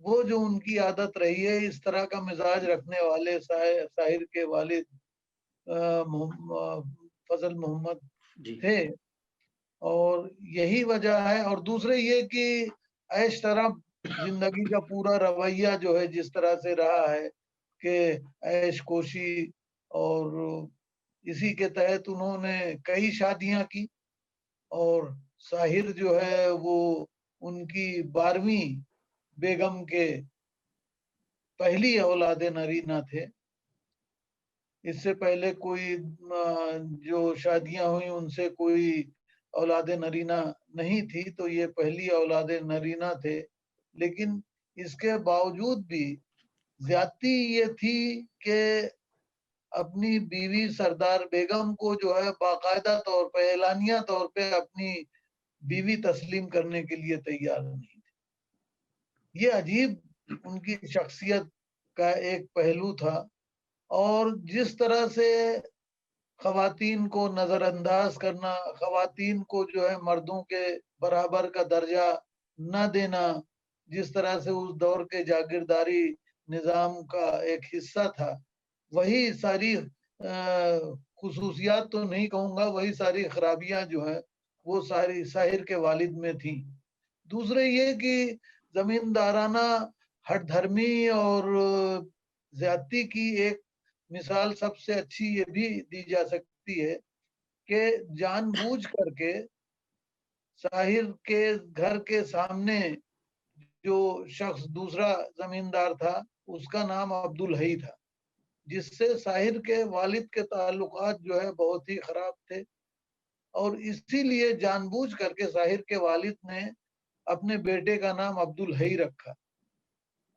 وہ جو ان کی عادت رہی ہے، اس طرح کا مزاج رکھنے والے ساحر کے والد فضل محمد جی تھے، اور یہی وجہ ہے. اور دوسرے یہ کہ عیش طرح زندگی کا پورا رویہ جو ہے جس طرح سے رہا ہے کہ عیش کوشی، اور اسی کے تحت انہوں نے کئی شادیاں کی. اور ساحر جو ہے وہ ان کی 12ویں بیگم کے پہلی اولاد نرینہ تھے. اس سے پہلے کوئی جو شادیاں ہوئی ان سے کوئی اولاد نرینہ نہیں تھی، تو یہ پہلی اولاد نرینہ تھے. لیکن اس کے باوجود بھی زیادتی یہ تھی کہ اپنی بیوی سردار بیگم کو جو ہے باقاعدہ طور پہ، اعلانیہ طور پہ اپنی بیوی تسلیم کرنے کے لیے تیار نہیں تھے. یہ عجیب ان کی شخصیت کا ایک پہلو تھا. اور جس طرح سے خواتین کو نظر انداز کرنا، خواتین کو جو ہے مردوں کے برابر کا درجہ نہ دینا، جس طرح سے اس دور کے جاگیرداری نظام کا ایک حصہ تھا، وہی ساری خصوصیات تو نہیں کہوں گا، وہی ساری خرابیاں جو ہیں وہ ساری ساحر کے والد میں تھیں. دوسرے یہ کہ زمیندارانہ ہٹ دھرمی اور زیادتی کی ایک مثال سب سے اچھی یہ بھی دی جا سکتی ہے کہ جان بوجھ کر کے ساحر کے گھر کے سامنے جو شخص دوسرا زمیندار تھا اس کا نام عبدالحی تھا، جس سے ساحر کے والد کے تعلقات جو ہے بہت ہی خراب تھے. اور اسی لیے جان بوجھ کر کے ساحر کے والد نے اپنے بیٹے کا نام عبدالحی رکھا.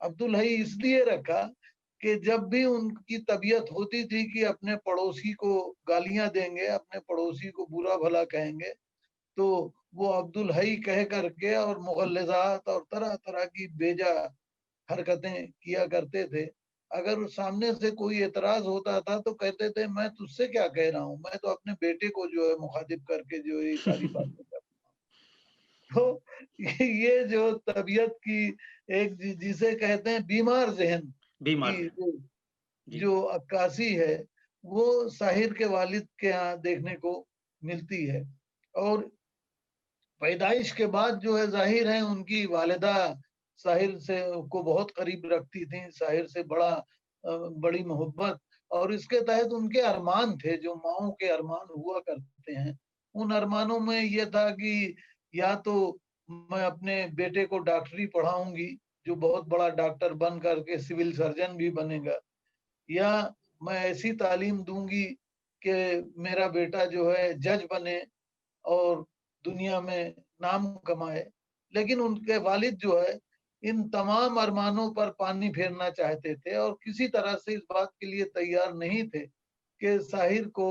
عبدالحی اس لیے رکھا کہ جب بھی ان کی طبیعت ہوتی تھی کہ اپنے پڑوسی کو گالیاں دیں گے، اپنے پڑوسی کو برا بھلا کہیں گے، تو وہ عبدالحی کہہ کر کے اور مغلظات اور طرح طرح کی بیجا حرکتیں کیا کرتے تھے. اگر سامنے سے کوئی اعتراض ہوتا تھا تو کہتے تھے میں تجھ سے کیا کہہ رہا ہوں، میں تو اپنے بیٹے کو جو ہے مخاطب کر کے جو ہے ساری باتیں کر. تو یہ جو طبیعت کی ایک جسے کہتے ہیں بیمار ذہن بیمار کی تھے. جی جو عکاسی ہے وہ ساحر کے والد کے یہاں دیکھنے کو ملتی ہے. اور پیدائش کے بعد جو ہے ظاہر ہے ان کی والدہ ساحر سے کو بہت قریب رکھتی تھیں، ساحر سے بڑی محبت، اور اس کے تحت ان کے ارمان تھے جو ماؤں کے ارمان ہوا کرتے ہیں. ان ارمانوں میں یہ تھا کہ یا تو میں اپنے بیٹے کو ڈاکٹری پڑھاؤں گی جو بہت بڑا ڈاکٹر بن کر کے سول سرجن بھی بنے گا، یا میں ایسی تعلیم دوں گی کہ میرا بیٹا جو ہے جج بنے اور دنیا میں نام کمائے. لیکن ان کے والد جو ہے ان تمام ارمانوں پر پانی پھیرنا چاہتے تھے اور کسی طرح سے اس بات کے لیے تیار نہیں تھے کہ ساحر کو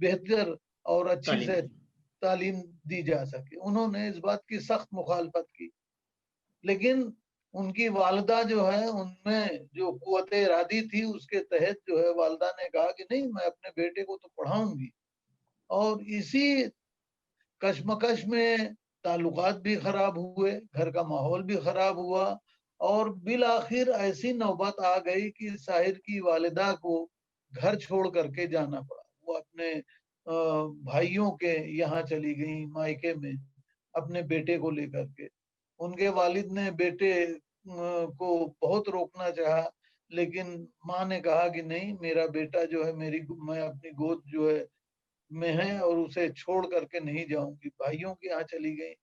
بہتر اور اچھی تعلیم سے دی. تعلیم دی جا سکے. انہوں نے اس بات کی سخت مخالفت کی. لیکن ان کی والدہ جو ہے ان میں جو قوت ارادی تھی اس کے تحت جو ہے والدہ نے کہا کہ نہیں، میں اپنے بیٹے کو تو پڑھاؤں گی. اور اسی کشمکش میں تعلقات بھی خراب ہوئے، گھر کا ماحول بھی خراب ہوا، اور بالآخر ایسی نوبت آ گئی کہ ساحر کی والدہ کو گھر چھوڑ کر کے جانا پڑا. وہ اپنے بھائیوں کے یہاں چلی گئیں مائکے میں اپنے بیٹے کو لے کر کے. ان کے والد نے بیٹے کو بہت روکنا چاہا، لیکن ماں نے کہا کہ نہیں، میرا بیٹا جو ہے میں اپنی گود جو ہے میں ہے اور اسے چھوڑ کر کے نہیں جاؤں گی. بھائیوں کے یہاں چلی گئی.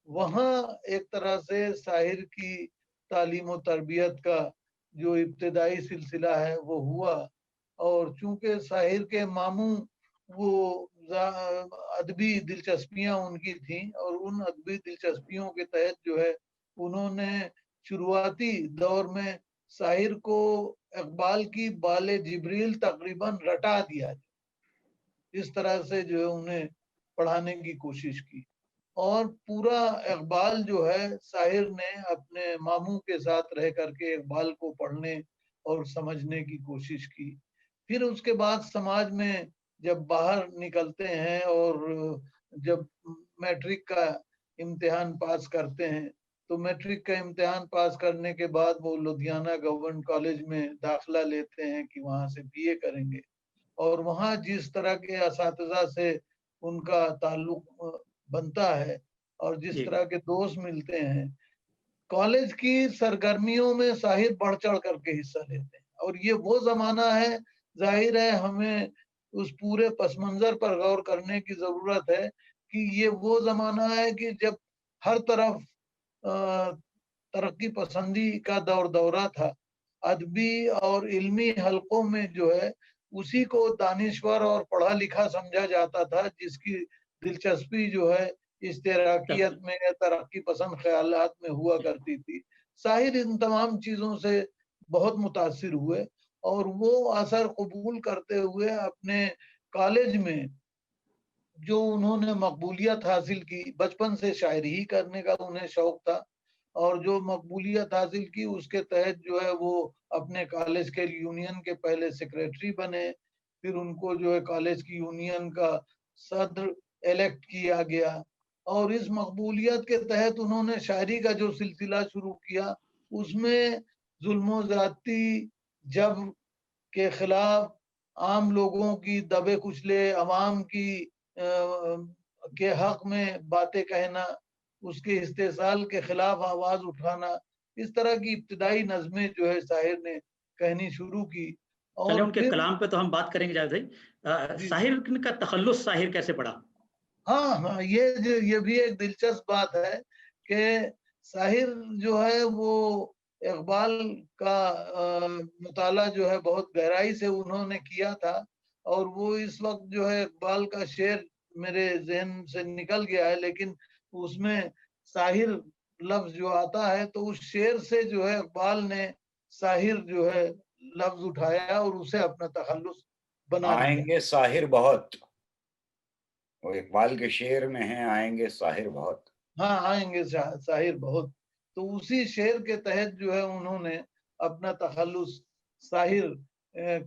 وہاں ایک طرح سے ساحر کی تعلیم و تربیت کا جو ابتدائی سلسلہ ہے وہ ہوا. اور چونکہ ساحر کے ماموں وہ ادبی دلچسپیاں ان کی تھیں، اور ان ادبی دلچسپیوں کے تحت جو ہے انہوں نے شروعاتی دور میں ساحر کو اقبال کی بال جبریل تقریباً رٹا دیا. اس طرح سے جو ہے انہیں پڑھانے کی کوشش کی. اور پورا اقبال جو ہے ساحر نے اپنے ماموں کے ساتھ رہ کر کے اقبال کو پڑھنے اور سمجھنے کی کوشش کی. پھر اس کے بعد سماج میں جب باہر نکلتے ہیں اور جب میٹرک کا امتحان پاس کرتے ہیں تو میٹرک کا امتحان پاس کرنے کے بعد وہ لدھیانہ گورنمنٹ کالج میں داخلہ لیتے ہیں کہ وہاں سے بی اے کریں گے، اور وہاں جس طرح کے اساتذہ سے ان کا تعلق بنتا ہے اور جس جی طرح کے دوست ملتے ہیں، کالج کی سرگرمیوں میں ظاہر بڑھ چڑھ کر کے حصہ لیتے ہیں، اور یہ وہ زمانہ ہے، ظاہر ہے ہمیں اس پورے پس منظر پر غور کرنے کی ضرورت ہے کہ یہ وہ زمانہ ہے کہ جب ہر طرف ترقی پسندی کا دورہ تھا، ادبی اور علمی حلقوں میں جو ہے اسی کو دانشور اور پڑھا لکھا سمجھا جاتا تھا، جس کی دلچسپی جو ہے اشتراکیت میں، ترقی پسند خیالات میں ہوا کرتی تھی۔ ظاہر ان تمام چیزوں سے بہت متاثر ہوئے اور وہ اثر قبول کرتے ہوئے اپنے کالج میں جو انہوں نے مقبولیت حاصل کی، بچپن سے شاعری ہی کرنے کا انہیں شوق تھا، اور جو مقبولیت حاصل کی اس کے تحت جو ہے وہ اپنے کالج کے یونین کے پہلے سیکریٹری بنے، پھر ان کو جو ہے کالج کی یونین کا صدر الیکٹ کیا گیا، اور اس مقبولیت کے تحت انہوں نے شاعری کا جو سلسلہ شروع کیا، اس میں ظلم و زیادتی جبر کے خلاف، عام لوگوں کی دبے کچلے عوام کی کے حق میں باتیں کہنا، اس کے استحصال کے خلاف آواز اٹھانا، اس طرح کی ابتدائی نظمیں جو ہے شاعر نے کہنی شروع کی۔ چلے اور ان کے پھر کلام پہ تو ہم بات کریں گے جاوید بھائی، جی ساحر کا تخلص ساحر کیسے پڑا؟ ہاں ہاں، یہ بھی ایک دلچسپ بات ہے کہ ساحر جو ہے وہ اقبال کا مطالعہ جو ہے بہت گہرائی سے انہوں نے کیا تھا، اور وہ اس وقت جو ہے اقبال کا شعر میرے ذہن سے نکل گیا ہے، لیکن اس میں ساحر لفظ جو آتا ہے تو اس شعر سے جو ہے اقبال نے ساحر جو ہے لفظ اٹھایا اور اسے اپنا تخلص بنا آئیں دیا۔ گے ساحر بہت، وہ اقبال کے شعر میں ہیں، آئیں گے ساحر بہت۔ ہاں، آئیں گے ساحر بہت، تو اسی شعر کے تحت جو ہے انہوں نے اپنا تخلص ساحر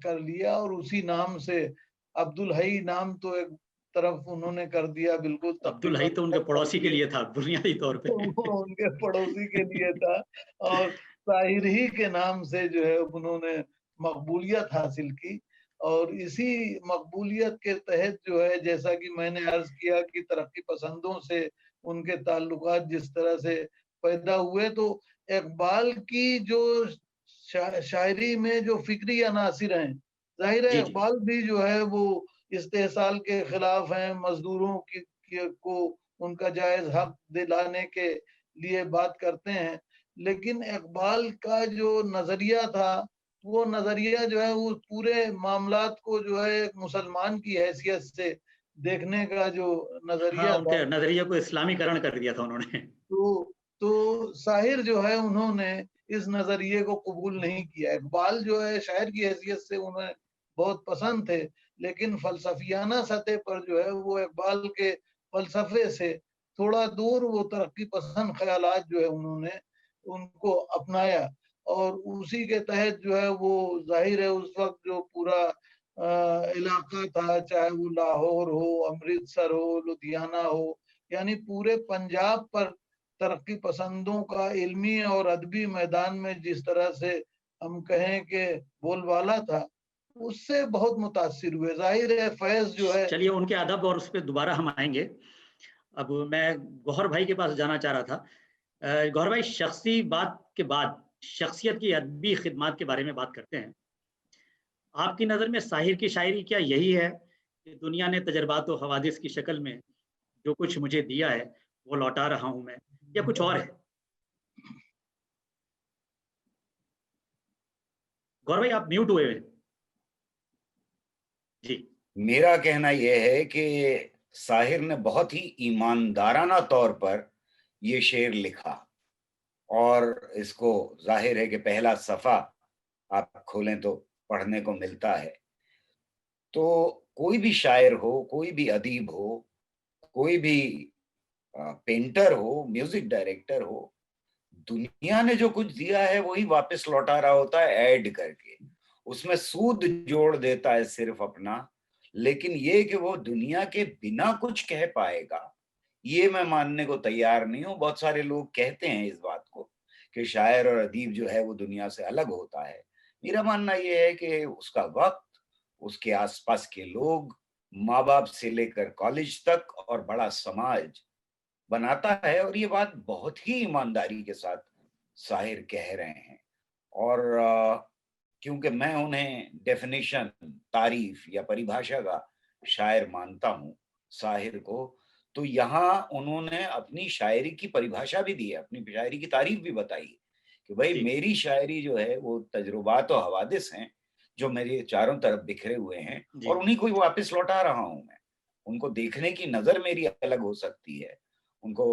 کر لیا، اور اسی نام سے عبدالحی نام تو ایک طرف انہوں نے کر دیا بالکل عبدالحی تقریباً تو ان کے کر پڑوسی کے دیا، لیے تھا بنیادی طور پہ وہ ان کے پڑوسی کے لیے تھا، اور طاہر ہی کے نام سے جو ہے انہوں نے مقبولیت حاصل کی، اور اسی مقبولیت کے تحت جو ہے جیسا کہ میں نے عرض کیا کہ ترقی پسندوں سے ان کے تعلقات جس طرح سے پیدا ہوئے، تو اقبال کی جو شاعری میں جو فکری عناصر ہیں، ظاہر ہے جی جی اقبال بھی جو ہے وہ استحصال کے خلاف ہیں، مزدوروں کو ان کا جائز حق دلانے کے لیے بات کرتے ہیں، لیکن اقبال کا جو نظریہ تھا وہ نظریہ جو ہے وہ پورے معاملات کو جو ہے ایک مسلمان کی حیثیت سے دیکھنے کا جو ہاں، نظریہ ان تھا، کے نظریے کو اسلامی کرن کر دیا تھا انہوں نے تو شاعر جو ہے انہوں نے اس نظریے کو قبول نہیں کیا۔ اقبال جو ہے شاعر کی حیثیت سے انہیں بہت پسند تھے، لیکن فلسفیانہ سطح پر جو ہے وہ اقبال کے فلسفے سے تھوڑا دور وہ ترقی پسند خیالات جو ہے انہوں نے ان کو اپنایا، اور اسی کے تحت جو ہے وہ ظاہر ہے اس وقت جو پورا علاقہ تھا، چاہے وہ لاہور ہو، امرتسر ہو، لدھیانہ ہو، یعنی پورے پنجاب پر ترقی پسندوں کا علمی اور ادبی میدان میں جس طرح سے ہم کہیں کہ بول بالا تھا، اس سے بہت متاثر ہوئے۔ ظاہر ہے فیض جو ہے چلیے ان کے ادب اور اس پہ دوبارہ ہم آئیں گے۔ اب میں گوہر بھائی کے پاس جانا چاہ رہا تھا۔ گوہر بھائی، شخصی بات کے بعد شخصیت کی ادبی خدمات کے بارے میں بات کرتے ہیں۔ آپ کی نظر میں ساحر کی شاعری کیا یہی ہے کہ دنیا نے تجربات و حوادث کی شکل میں جو کچھ مجھے دیا ہے وہ لوٹا رہا ہوں میں، یا کچھ اور ہے؟ گوہر بھائی آپ میوٹ ہوئے ہیں۔ جی، میرا کہنا یہ ہے کہ ساحر نے بہت ہی ایماندارانہ طور پر یہ شعر لکھا، اور اس کو ظاہر ہے کہ پہلا صفحہ آپ کھولیں تو پڑھنے کو ملتا ہے۔ تو کوئی بھی شاعر ہو، کوئی بھی ادیب ہو، کوئی بھی پینٹر ہو، میوزک ڈائریکٹر ہو، دنیا نے جو کچھ دیا ہے وہی واپس لوٹا رہا ہوتا ہے ایڈ کر کے، اس میں سود جوڑ دیتا ہے صرف اپنا، لیکن یہ کہ وہ دنیا کے بنا کچھ کہہ پائے گا یہ میں ماننے کو تیار نہیں ہوں. بہت سارے لوگ کہتے ہیں اس بات کو کہ شاعر اور ادیب جو ہے وہ دنیا سے الگ ہوتا ہے. میرا ماننا یہ ہے کہ اس کا وقت، اس کے آس پاس کے لوگ، ماں باپ سے لے کر کالج تک اور بڑا سماج بناتا ہے. اور یہ بات بہت ہی ایمانداری کے ساتھ ساحر کہہ رہے ہیں. اور کیونکہ میں انہیں ڈیفینیشن، تعریف یا پریبھاشا کا شاعر مانتا ہوں ساحر کو، تو یہاں انہوں نے اپنی شاعری کی پریبھاشا بھی دی ہے، اپنی شاعری کی تعریف بھی بتائی کہ بھائی جی میری شاعری جو ہے وہ تجربات و حوادث ہیں جو میرے چاروں طرف بکھرے ہوئے ہیں، جی اور انہیں کو واپس لوٹا رہا ہوں میں. ان کو دیکھنے کی نظر میری الگ ہو سکتی ہے، ان کو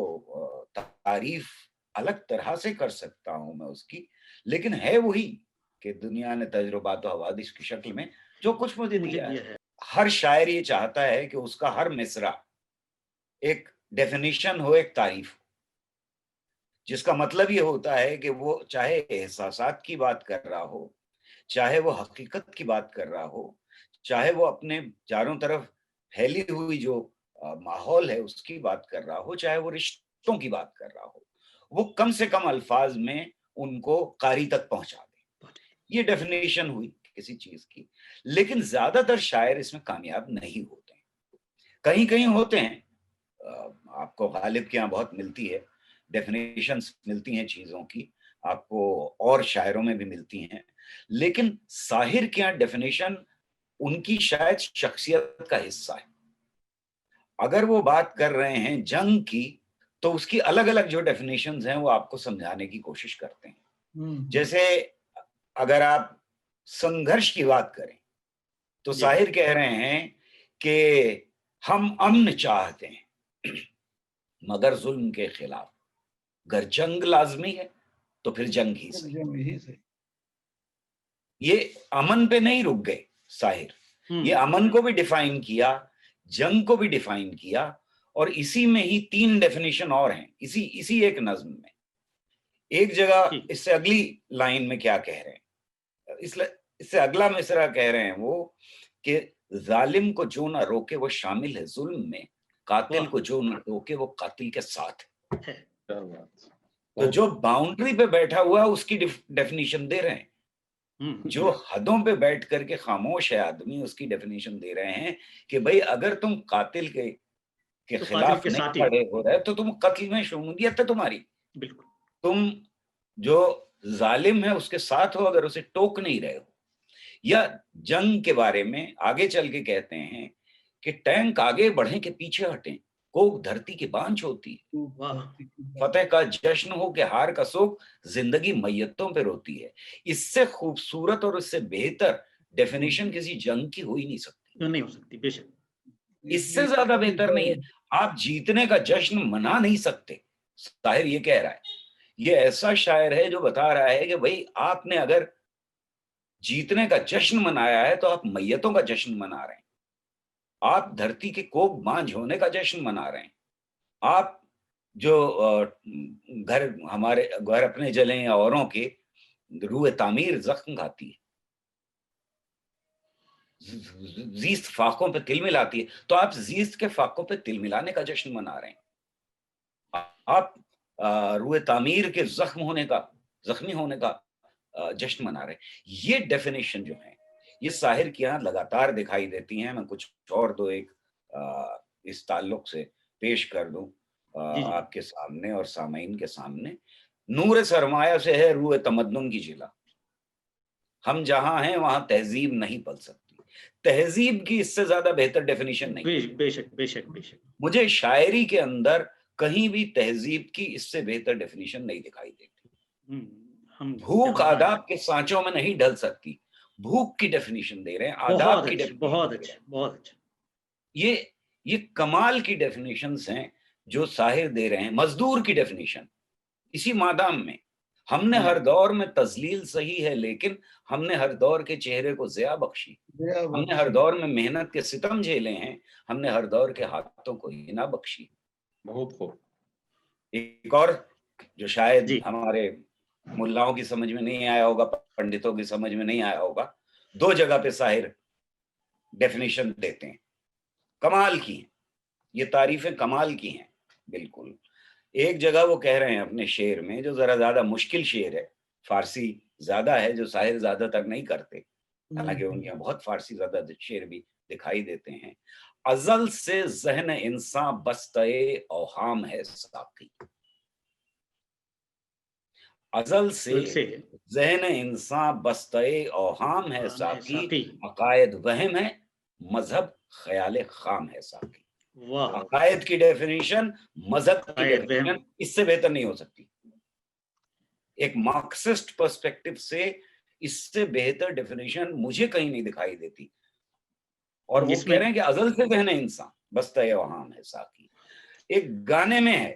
تعریف الگ طرح سے کر سکتا ہوں میں اس کی، لیکن ہے وہی کہ دنیا نے تجربات و حوادث کی شکل میں جو کچھ مجھے دیا ہے. دیا ہے. ہر شاعر یہ چاہتا ہے کہ اس کا ہر مصرع ایک ڈیفینیشن ہو، ایک تعریف ہو، جس کا مطلب یہ ہوتا ہے کہ وہ چاہے احساسات کی بات کر رہا ہو، چاہے وہ حقیقت کی بات کر رہا ہو، چاہے وہ اپنے چاروں طرف پھیلی ہوئی جو ماحول ہے اس کی بات کر رہا ہو، چاہے وہ رشتوں کی بات کر رہا ہو، وہ کم سے کم الفاظ میں ان کو قاری تک پہنچا دے. یہ ڈیفینیشن ہوئی کسی چیز کی. لیکن زیادہ تر شاعر اس میں کامیاب نہیں ہوتے ہیں. کہیں کہیں ہوتے ہیں، آپ کو غالب کے یہاں بہت ملتی ہے، ڈیفینیشنز ملتی ہیں چیزوں کی، آپ کو اور شاعروں میں بھی ملتی ہیں، لیکن ساحر کے یہاں ڈیفینیشن ان کی شاید شخصیت کا حصہ ہے. اگر وہ بات کر رہے ہیں جنگ کی تو اس کی الگ الگ جو ڈیفینیشنز ہیں وہ آپ کو سمجھانے کی کوشش کرتے ہیں. جیسے اگر آپ سنگھرش کی بات کریں تو ساحر کہہ رہے ہیں کہ ہم امن چاہتے ہیں مگر ظلم کے خلاف. اگر جنگ لازمی ہے تو پھر جنگ ہی صحیح. یہ امن پہ نہیں رک گئے ساحر، یہ امن کو بھی ڈیفائن کیا، جنگ کو بھی ڈیفائن کیا، اور اسی میں ہی 3 ڈیفینیشن اور ہیں اسی ایک نظم میں. ایک جگہ اس سے اگلی لائن میں کیا کہہ رہے ہیں، اس سے اگلا مصرع کہہ رہے ہیں وہ کہ ظالم کو جو نہ روکے وہ شامل ہے ظلم میں، قاتل کو جو نہ روکے وہ قاتل کے ساتھ ہے. تو جو باؤنڈری پہ بیٹھا ہوا اس کی ڈیفینیشن دے رہے ہیں، جو حدوں پہ بیٹھ کر کے خاموش ہے آدمی اس کی ڈیفینیشن دے رہے ہیں کہ بھئی اگر تم قاتل کے خلاف نہیں کھڑے ہو رہے تو تم قتل میں شمولیت ہے تمہاری. بالکل. تم جو ظالم ہے اس کے ساتھ ہو اگر اسے ٹوک نہیں رہے ہو. یا جنگ کے بارے میں آگے چل کے کہتے ہیں کہ ٹینک آگے بڑھیں کہ پیچھے ہٹیں، کوک دھرتی کی بانجھ ہوتی ہے، فتح کا جشن ہو کہ ہار کا سوگ زندگی میتوں پہ روتی ہے. اس سے خوبصورت اور اس سے بہتر ڈیفینیشن کسی جنگ کی ہو ہی نہیں سکتی. نہیں ہو سکتی، بے شک. اس سے زیادہ بہتر نہیں ہے. آپ جیتنے کا جشن منا نہیں سکتے. ساحر یہ کہہ رہا ہے، یہ ایسا شاعر ہے جو بتا رہا ہے کہ بھئی آپ نے اگر جیتنے کا جشن منایا ہے تو آپ میتوں کا جشن منا رہے ہیں، آپ دھرتی کے کوک بانجھ ہونے کا جشن منا رہے ہیں. آپ جو ہمارے گھر اپنے جلیں یا اوروں کے روح تعمیر زخم کھاتی ہے، زیست فاقوں پہ تل ملاتی ہے، تو آپ زیست کے فاقوں پہ تل ملانے کا جشن منا رہے ہیں. آپ روح تعمیر کے زخمی ہونے کا جشن منا رہے ہیں. یہ ڈیفینیشن جو ہیں یہ ساحر کے یہاں لگاتار دکھائی دیتی ہیں. میں کچھ اور دو ایک اس تعلق سے پیش کر دوں آپ کے سامنے اور سامعین کے سامنے. نور سرمایہ سے ہے روح تمدن کی جلا، ہم جہاں ہیں وہاں تہذیب نہیں پل سکتی. تہذیب کی اس سے زیادہ بہتر ڈیفینیشن نہیں. بے شک بے شک بے شک. مجھے شاعری کے اندر کہیں بھی تہذیب کی اس سے بہتر ڈیفینیشن نہیں دکھائی دیتی. بھوک آداب کے سانچوں میں نہیں ڈھل سکتی، بھوک کی ڈیفینیشن دے رہے ہیں، آداب کی ڈیفینیشن. بہت اچھا بہت اچھا. یہ کمال کی ڈیفینیشنز ہیں جو ساحر دے رہے ہیں. مزدور کی ڈیفینیشن اسی مادام میں، ہم نے ہر دور میں تذلیل سہی ہے لیکن ہم نے ہر دور کے چہرے کو ضیاء بخشی. ہم نے ہر دور میں محنت کے ستم جھیلے ہیں، ہم نے ہر دور کے ہاتھوں کو ہنا بخشی. بہت خوب. ایک اور جو شاید ہمارے ملاؤں کی سمجھ میں نہیں آیا ہوگا، پنڈتوں کی سمجھ میں نہیں آیا ہوگا، 2 جگہ پہ ساحر ڈیفینیشن دیتے ہیں، کمال کی ہیں، یہ تعریفیں کمال کی ہیں. بالکل. ایک جگہ وہ کہہ رہے ہیں اپنے شعر میں, جو ذرا زیادہ مشکل شعر ہے, فارسی زیادہ ہے, جو شاعر زیادہ تر نہیں کرتے, حالانکہ ان کے بہت فارسی زیادہ شعر بھی دکھائی دیتے ہیں. ازل سے ذہن انسان بستہ اوہام ہے ساقی. ازل سے ذہن انسان بستہ اوہام ہے ساقی, عقائد وہم ہے, مذہب خیال خام ہے ساقی. عقائد کی ڈیفینیشن, مذہب کی ڈیفینیشن اس سے بہتر نہیں ہو سکتی. ایک مارکسسٹ پرسپیکٹو سے اس سے بہتر ڈیفینیشن مجھے کہیں نہیں دکھائی دیتی. اور وہ کہہ رہے ہیں کہ ازل سے ذہن انسان بستہ اوہام ہے ساقی. ایک گانے میں ہے,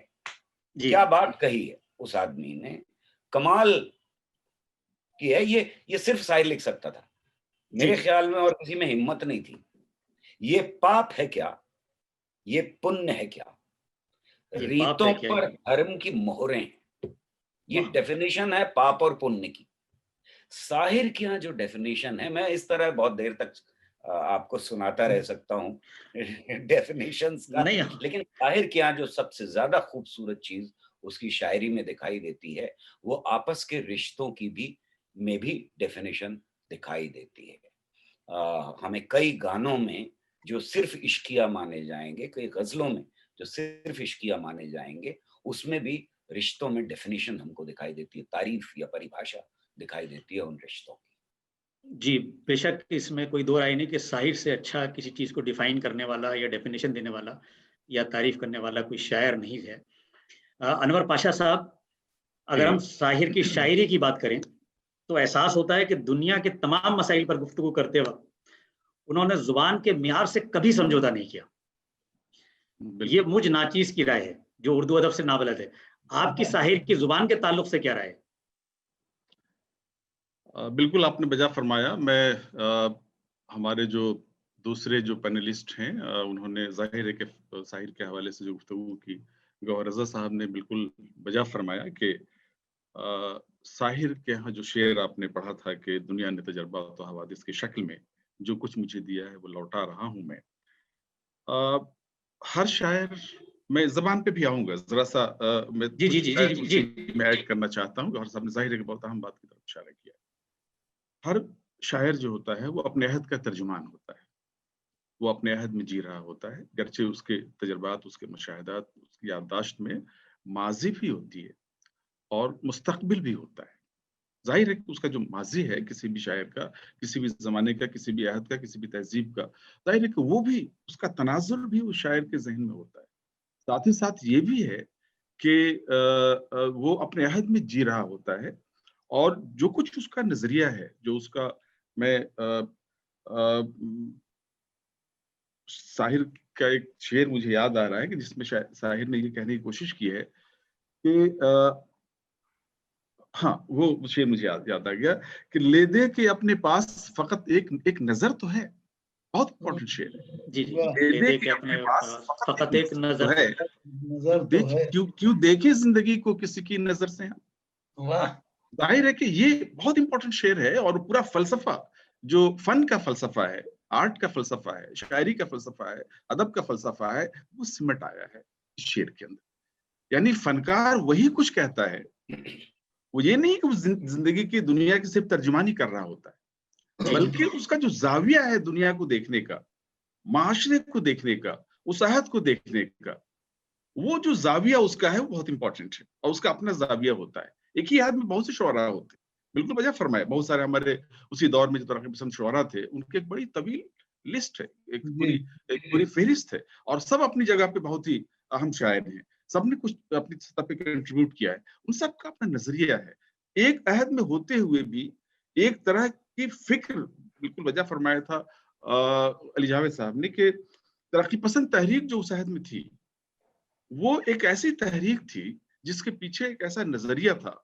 کیا بات کہی ہے اس آدمی نے, کمال کی ہے. یہ صرف شاعر لکھ سکتا تھا میرے خیال میں, اور کسی میں ہمت نہیں تھی. یہ پاپ ہے کیا, یہ پن ہے کیا, ریتوں پر حرم کی مہریں ہیں. یہ ڈیفینیشن ہے پاپ اور پن کی. ساحر کے یہاں جو ڈیفینیشن ہے, میں اس طرح بہت دیر تک آپ کو سناتا رہ سکتا ہوں ڈیفینیشنز کا, لیکن ساحر کے یہاں جو سب سے زیادہ خوبصورت چیز اس کی شاعری میں دکھائی دیتی ہے, وہ آپس کے رشتوں کی میں بھی ڈیفینیشن دکھائی دیتی ہے. ہمیں کئی گانوں میں جو صرف عشقیہ مانے جائیں گے, کئی غزلوں میں جو صرف عشقیہ مانے جائیں گے, اس میں بھی رشتوں میں ڈیفینیشن ہم کو دکھائی دیتی ہے, تعریف یا پریبھاشا دکھائی دیتی ہے ان رشتوں کی. جی بے شک, اس میں کوئی دو رائے نہیں کہ شاعر سے اچھا کسی چیز کو ڈیفائن کرنے والا یا ڈیفینیشن دینے والا یا تعریف کرنے والا کوئی شاعر نہیں ہے. انور پاشا صاحب, اگر ہم شاعر کی شاعری کی بات کریں تو احساس ہوتا ہے کہ دنیا کے تمام مسائل پر گفتگو کرتے وقت انہوں نے زبان کے معیار سے کبھی سمجھوتا نہیں کیا. یہ مجھ ناچیز کی رائے ہے جو اردو ادب سے نابلد ہے. آپ کی شاعر کی زبان کے تعلق سے کیا رائے ہے؟ بالکل آپ نے بجا فرمایا. میں ہمارے جو دوسرے جو پینلسٹ ہیں انہوں نے ظاہر ہے کہ شاعر کے حوالے سے جو گفتگو کی, گوہر رضا صاحب نے بالکل بجا فرمایا کہ شاعر کے یہاں جو شعر آپ نے پڑھا تھا کہ دنیا نے تجربات و حوادث کی شکل میں جو کچھ مجھے دیا ہے وہ لوٹا رہا ہوں میں. ہر شاعر, میں زبان پہ بھی آؤں گا ذرا سا, میں ایڈ کرنا چاہتا ہوں. گوہر صاحب نے ظاہر ہے کہ بہت اہم بات کی طرف اشارہ کیا. ہر شاعر جو ہوتا ہے وہ اپنے عہد کا ترجمان ہوتا ہے, وہ اپنے عہد میں جی رہا ہوتا ہے, گرچہ اس کے تجربات, اس کے مشاہدات, اس کی یادداشت میں ماضی بھی ہوتی ہے اور مستقبل بھی ہوتا ہے. ظاہر ہے کہ اس کا جو ماضی ہے کسی بھی شاعر کا, کسی بھی زمانے کا, کسی بھی عہد کا, کسی بھی تہذیب کا, ظاہر ہے کہ وہ بھی, اس کا تناظر بھی اس شاعر کے ذہن میں ہوتا ہے. ساتھ ہی ساتھ یہ بھی ہے کہ وہ اپنے عہد میں جی رہا ہوتا ہے, اور جو کچھ اس کا نظریہ ہے, جو اس کا, میں شاعر کا ایک شعر مجھے یاد آ رہا ہے کہ جس میں شاعر نے یہ کہنے کی کوشش کی ہے کہ ہاں, وہ شعر مجھے یاد آ گیا کہ لے دے کے اپنے پاس فقط ایک نظر تو ہے. بہت امپورٹنٹ شعر ہے. جی لے دے کے اپنے پاس فقط ایک نظر ہے. کیوں دیکھے زندگی کو کسی کی نظر سے. ظاہر ہے کہ یہ بہت امپورٹنٹ شعر ہے, اور پورا فلسفہ جو فن کا فلسفہ ہے, آرٹ کا فلسفہ ہے, شاعری کا فلسفہ ہے, ادب کا فلسفہ ہے, وہ سمٹ آیا ہے اس شعر کے اندر. یعنی فنکار وہی کچھ کہتا ہے, وہ یہ نہیں کہ وہ زندگی کی دنیا کی صرف ترجمانی کر رہا ہوتا ہے, بلکہ اس کا جو زاویہ ہے دنیا کو دیکھنے کا, معاشرے کو دیکھنے کا, اس عہد کو دیکھنے کا, وہ جو زاویہ اس کا ہے وہ بہت امپورٹنٹ ہے, اور اس کا اپنا زاویہ ہوتا ہے. ایک ہی عہد میں بہت سے شعراء ہوتے ہیں, بالکل بجا فرمایا. بہت سارے ہمارے اسی دور میں جو ترقی پسند شعراء تھے, ان کی ایک بڑی طویل لسٹ ہے, ایک پوری فہرست ہے, اور سب اپنی جگہ پہ بہت ہی اہم شاعر ہیں. سب نے کچھ اپنی سطح پہ کنٹریبیوٹ کیا ہے. ان سب کا اپنا نظریہ ہے. ایک عہد میں ہوتے ہوئے بھی ایک طرح کی فکر, بالکل وجہ فرمایا تھا علی جاوید صاحب نے کہ ترقی پسند تحریک جو اس عہد میں تھی, وہ ایک ایسی تحریک تھی جس کے پیچھے ایک ایسا نظریہ تھا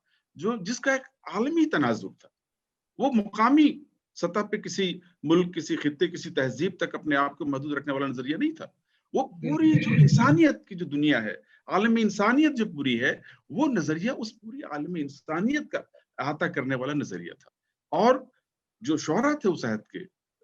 جس کا ایک عالمی تناظر تھا. وہ مقامی سطح پہ کسی ملک, کسی خطے, کسی تہذیب تک اپنے آپ کو محدود رکھنے والا نظریہ نہیں تھا. وہ پوری جو انسانیت کی جو دنیا ہے, عالمی انسانیت جو پوری ہے, وہ نظریہ اس پوری عالمی انسانیت کا احاطہ کرنے والا نظریہ تھا. اور جو شعراء تھے اس عہد کے,